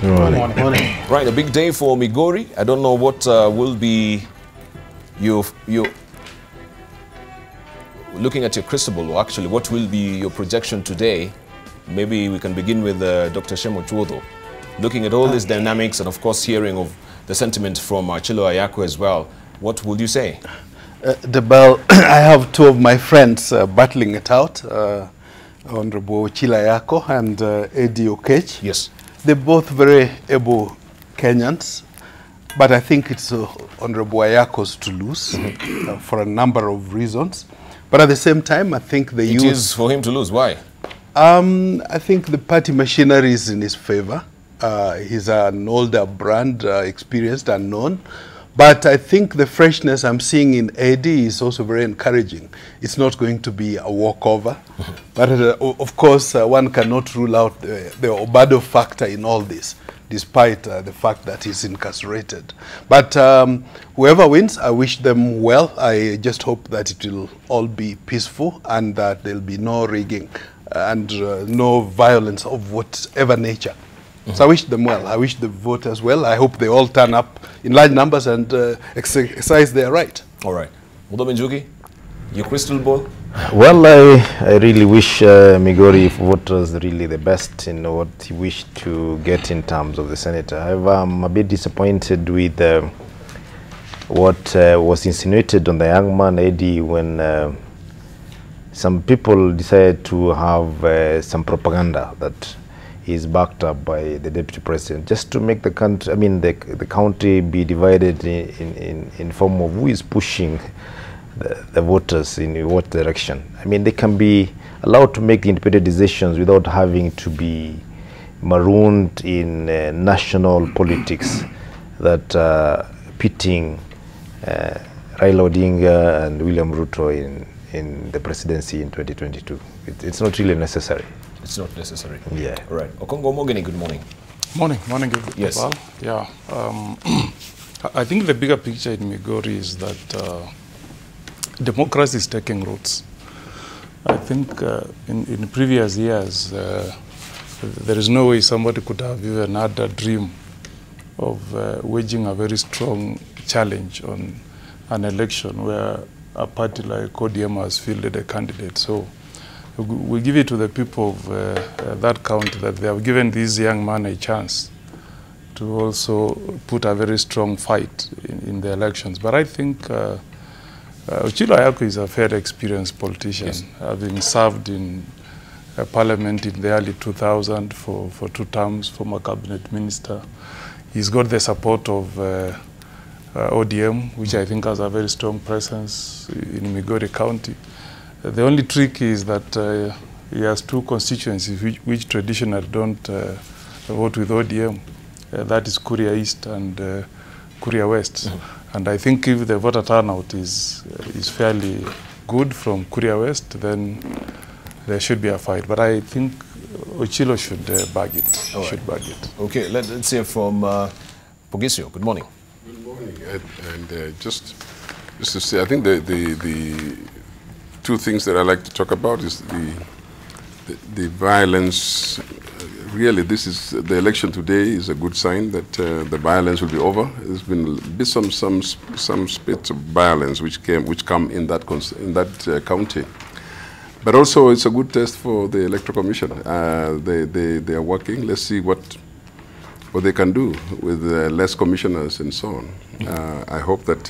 Morning. Morning. Right, a big day for Migori. I don't know what will be your looking at your crystal ball, or actually what will be your projection today. Maybe we can begin with Dr. Shemo Chuodo. Looking at all these dynamics and of course hearing of the sentiment from Ochillo Ayacko as well, what would you say? Debarl, I have two of my friends battling it out, Honorable Ochillo Ayacko and Eddie Okech. Yes. They're both very able Kenyans, but I think it's Honorable Ayacko's to lose for a number of reasons. But at the same time, I think the youth... It is for him to lose. Why? I think the party machinery is in his favor. He's an older brand, experienced and known. But I think the freshness I'm seeing in Eddie is also very encouraging. It's not going to be a walkover. But of course, one cannot rule out the Obado factor in all this, despite the fact that he's incarcerated. But whoever wins, I wish them well. I just hope that it will all be peaceful and that there'll be no rigging and no violence of whatever nature. So I wish them well. I wish the voters well. I hope they all turn up in large numbers and exercise their right. All right. Mudo Benjuki, your crystal ball? Well, I really wish Migori voters really the best in what he wished to get in terms of the senator. However, I'm a bit disappointed with what was insinuated on the young man Eddie when some people decided to have some propaganda that is backed up by the deputy president, just to make the country, I mean, the county be divided in form of who is pushing the voters in what direction. I mean, they can be allowed to make independent decisions without having to be marooned in national politics that pitting Raila Odinga and William Ruto in the presidency in 2022. It's not really necessary. It's not necessary. Yeah. All right. Okong'o Mogeni, good morning. Morning. Yes. Yeah. I think the bigger picture in Migori is that democracy is taking roots. I think in previous years, there is no way somebody could have even had a dream of waging a very strong challenge on an election where a party like ODM has fielded a candidate. So we give it to the people of that county that they have given this young man a chance to also put a very strong fight in the elections. But I think Ochillo Ayacko is a fairly experienced politician, yes, having served in parliament in the early 2000s for 2 terms, former cabinet minister. He's got the support of ODM, which I think has a very strong presence in Migori County. The only trick is that he has 2 constituencies which traditionally don't vote with ODM. That is Kuria East and Kuria West. And I think if the voter turnout is fairly good from Kuria West, then there should be a fight. But I think Ochillo should bag it. Okay, let's hear from Pogisio. Good morning. Good morning. And just to say, I think the 2 things that I like to talk about is the violence. Really, this is the election today is a good sign that the violence will be over. There's been some spits of violence which come in that county, but also it's a good test for the electoral commission. They are working. Let's see what they can do with less commissioners and so on. I hope that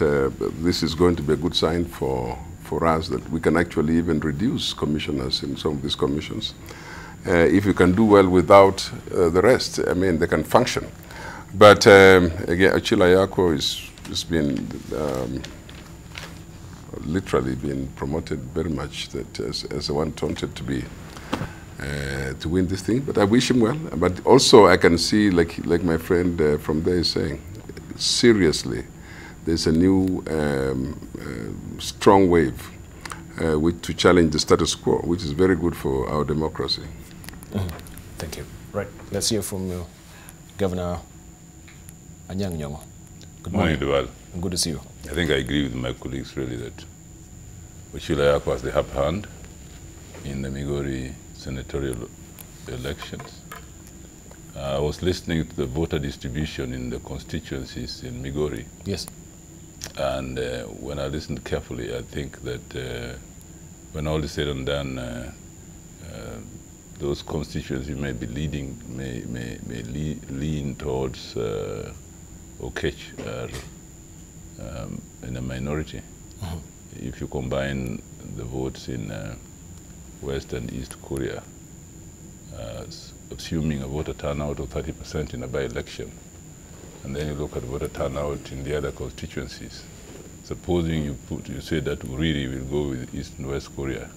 this is going to be a good sign for us, that we can actually even reduce commissioners in some of these commissions. If you can do well without the rest, I mean, they can function. But again, Ochillo Ayacko has been literally been promoted very much that as the one taunted to be to win this thing. But I wish him well. But also I can see, like my friend from there is saying, seriously, there's a new strong wave to challenge the status quo, which is very good for our democracy. Thank you. Right. Let's hear from Governor Nyong'o. Good morning. Debarl. Good to see you. I think I agree with my colleagues really that Ochillo Ayacko has the upper hand in the Migori senatorial elections. I was listening to the voter distribution in the constituencies in Migori. Yes. And when I listened carefully, I think that when all is said and done, those constituencies may be lean towards Okech in a minority. If you combine the votes in West and East Kuria, assuming a voter turnout of 30% in a by-election, and then you look at voter turnout in the other constituencies, supposing you say that Uriri will go with East and West Korea,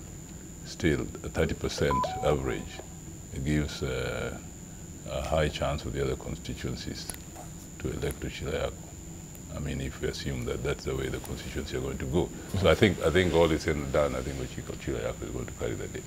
still a 30% average, it gives a high chance for the other constituencies to elect Ochillo Ayacko. I mean, if we assume that that's the way the constituencies are going to go. So I think all is said and done, I think Ochillo Ayacko is going to carry the day.